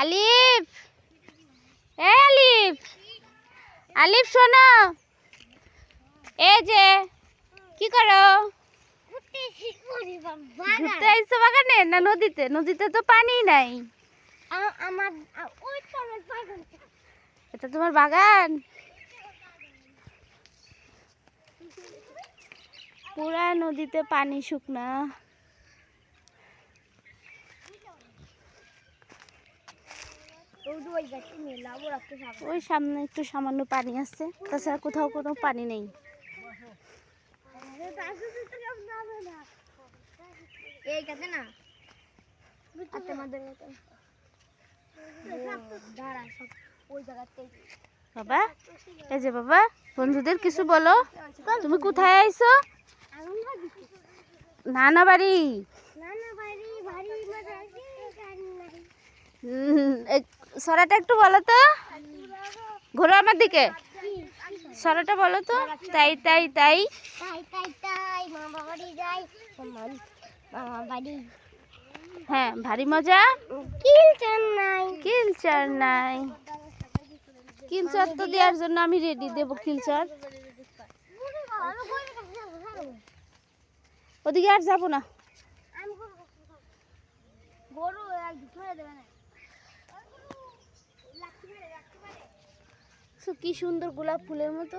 আলিফ, এই আলিফ, আলিফ শোনো, এই যে কি করো? ঘুরতে আইছো বাগানে না নদীতে? নদীতে তো পানি নাই। এটা তোমার বাগান? পুরা নদীতে পানি শুকনা। ওই সামনে একটু সামান্য পানি আছে, তাছাড়া কোথাও কোনো পানি নেই। বাবা, এই যে বাবা, বন্ধুদের কিছু বলো। তুমি কোথায় আইছো? নানা বাড়ি। সরাটা একটু বলো তো, ঘোরো আমার দিকে। সরাটা বলো তো। তাই তাই তাই হ্যাঁ, ভারী মজা। কিলচার নাই। কিলচার তো দেওয়ার জন্য আমি রেডি, দেবো কিলচার। ওদিকে আর যাবো না। কি সুন্দর গোলাপ ফুলের মতো।